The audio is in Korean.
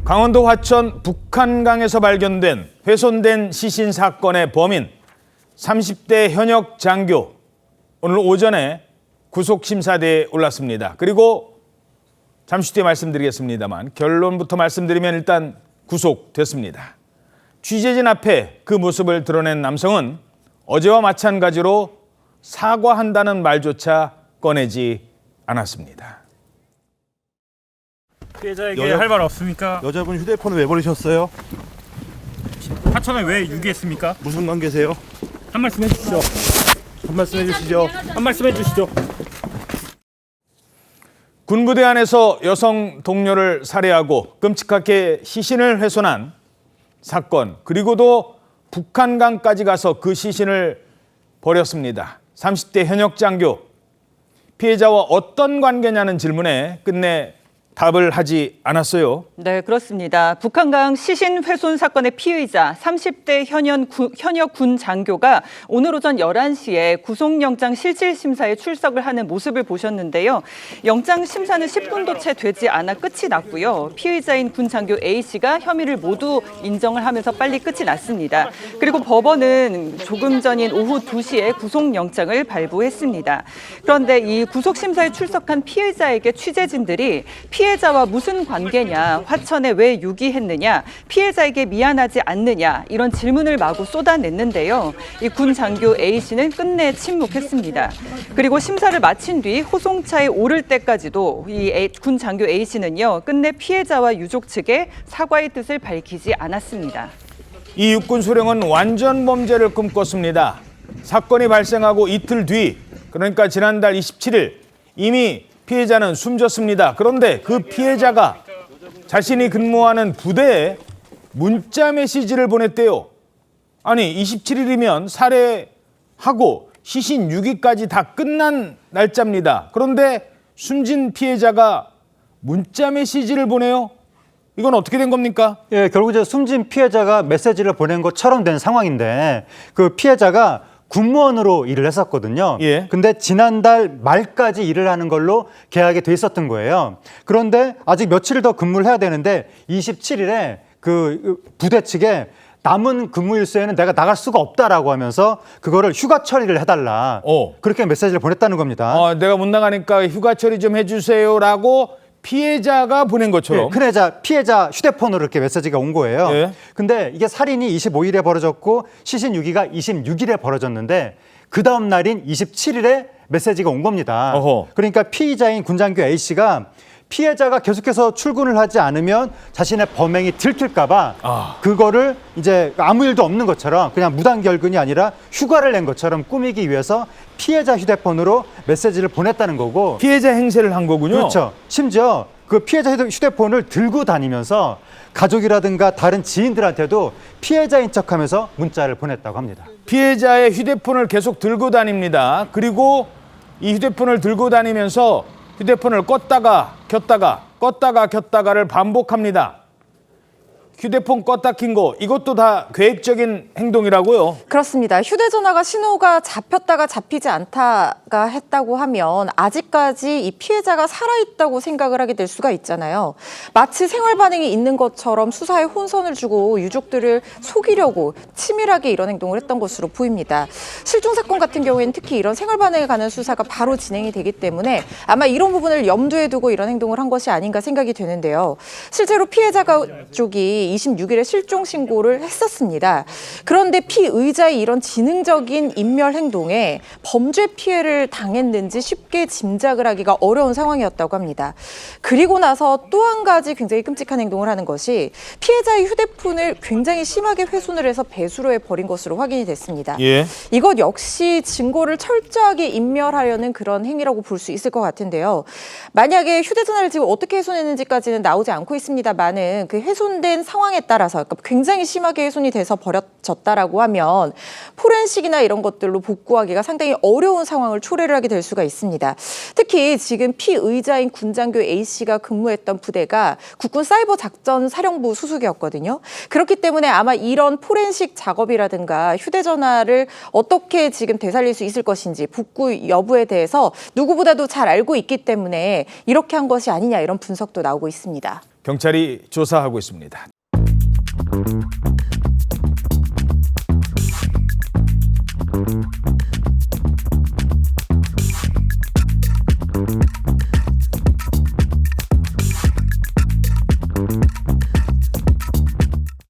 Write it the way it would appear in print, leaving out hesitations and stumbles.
강원도 화천 북한강에서 발견된 훼손된 시신 사건의 범인 30대 현역 장교 오늘 오전에 구속심사대에 올랐습니다. 그리고 잠시 뒤에 말씀드리겠습니다만 결론부터 말씀드리면 일단 구속됐습니다. 취재진 앞에 그 모습을 드러낸 남성은 어제와 마찬가지로 사과한다는 말조차 꺼내지 않았습니다. 피해자에게 할 말 없습니까? 여자분 휴대폰을 왜 버리셨어요? 하천에 왜 유기했습니까? 무슨 관계세요? 한 말씀 해주시죠. 한 말씀 해주시죠. 한 말씀 해주시죠. 군부대 안에서 여성 동료를 살해하고 끔찍하게 시신을 훼손한 사건, 그리고도 북한강까지 가서 그 시신을 버렸습니다. 30대 현역 장교, 피해자와 어떤 관계냐는 질문에 끝내 답을 하지 않았어요. 네, 그렇습니다. 북한강 시신 훼손 사건의 피의자 30대 현역 군 장교가 오늘 오전 11시에 구속영장 실질심사에 출석을 하는 모습을 보셨는데요. 영장 심사는 10분도 채 되지 않아 끝이 났고요. 피의자인 군 장교 A씨가 혐의를 모두 인정을 하면서 빨리 끝이 났습니다. 그리고 법원은 조금 전인 오후 2시에 구속영장을 발부했습니다. 그런데 이 구속심사에 출석한 피해자에게 취재진들이 피해자와 무슨 관계냐, 화천에 왜 유기했느냐, 피해자에게 미안하지 않느냐 이런 질문을 마구 쏟아냈는데요. 이 군 장교 A씨는 끝내 침묵했습니다. 그리고 심사를 마친 뒤 호송차에 오를 때까지도 이 군 장교 A씨는요, 끝내 피해자와 유족 측에 사과의 뜻을 밝히지 않았습니다. 이 육군 소령은 완전 범죄를 꿈꿨습니다. 사건이 발생하고 이틀 뒤, 그러니까 지난달 27일 이미 피해자는 숨졌습니다. 그런데 그 피해자가 자신이 근무하는 부대에 문자 메시지를 보냈대요. 아니 27일이면 살해하고 시신 유기까지 다 끝난 날짜입니다. 그런데 숨진 피해자가 문자 메시지를 보내요? 이건 어떻게 된 겁니까? 예, 결국 이제 숨진 피해자가 메시지를 보낸 것처럼 된 상황인데 그 피해자가 군무원으로 일을 했었거든요. 예. 근데 지난달 말까지 일을 하는 걸로 계약이 돼 있었던 거예요. 그런데 아직 며칠을 더 근무를 해야 되는데 27일에 그 부대 측에 남은 근무 일수에는 내가 나갈 수가 없다라고 하면서 그거를 휴가 처리를 해달라. 그렇게 메시지를 보냈다는 겁니다. 내가 못 나가니까 휴가 처리 좀 해주세요라고 피해자가 보낸 것처럼. 네, 피해자 휴대폰으로 이렇게 메시지가 온 거예요. 예. 근데 이게 살인이 25일에 벌어졌고 시신 유기가 26일에 벌어졌는데 그 다음 날인 27일에 메시지가 온 겁니다. 어허. 그러니까 피의자인 군장교 A씨가 피해자가 계속해서 출근을 하지 않으면 자신의 범행이 들킬까 봐 그거를 이제 아무 일도 없는 것처럼 그냥 무단결근이 아니라 휴가를 낸 것처럼 꾸미기 위해서 피해자 휴대폰으로 메시지를 보냈다는 거고. 피해자 행세를 한 거군요. 그렇죠. 심지어 그 피해자 휴대폰을 들고 다니면서 가족이라든가 다른 지인들한테도 피해자인 척하면서 문자를 보냈다고 합니다. 피해자의 휴대폰을 계속 들고 다닙니다. 그리고 이 휴대폰을 들고 다니면서 휴대폰을 껐다가 켰다가를 반복합니다. 휴대폰 껐다 킨 거 이것도 다 계획적인 행동이라고요? 그렇습니다. 휴대전화가 신호가 잡혔다가 잡히지 않다가 했다고 하면 아직까지 이 피해자가 살아있다고 생각을 하게 될 수가 있잖아요. 마치 생활 반응이 있는 것처럼 수사에 혼선을 주고 유족들을 속이려고 치밀하게 이런 행동을 했던 것으로 보입니다. 실종 사건 같은 경우에는 특히 이런 생활 반응에 관한 수사가 바로 진행이 되기 때문에 아마 이런 부분을 염두에 두고 이런 행동을 한 것이 아닌가 생각이 되는데요. 실제로 피해자 쪽이 26일에 실종 신고를 했었습니다. 그런데 피의자의 이런 지능적인 인멸 행동에 범죄 피해를 당했는지 쉽게 짐작을 하기가 어려운 상황이었다고 합니다. 그리고 나서 또 한 가지 굉장히 끔찍한 행동을 하는 것이 피해자의 휴대폰을 굉장히 심하게 훼손을 해서 배수로 해버린 것으로 확인이 됐습니다. 예. 이것 역시 증거를 철저하게 인멸하려는 그런 행위라고 볼 수 있을 것 같은데요. 만약에 휴대전화를 지금 어떻게 훼손했는지까지는 나오지 않고 있습니다만은 그 훼손된 상황에 따라서 그러니까 굉장히 심하게 훼손이 돼서 버려졌다라고 하면 포렌식이나 이런 것들로 복구하기가 상당히 어려운 상황을 초래를 하게 될 수가 있습니다. 특히 지금 피의자인 군장교 A씨가 근무했던 부대가 국군 사이버 작전 사령부 수속이었거든요. 그렇기 때문에 아마 이런 포렌식 작업이라든가 휴대전화를 어떻게 지금 되살릴 수 있을 것인지 복구 여부에 대해서 누구보다도 잘 알고 있기 때문에 이렇게 한 것이 아니냐 이런 분석도 나오고 있습니다. 경찰이 조사하고 있습니다.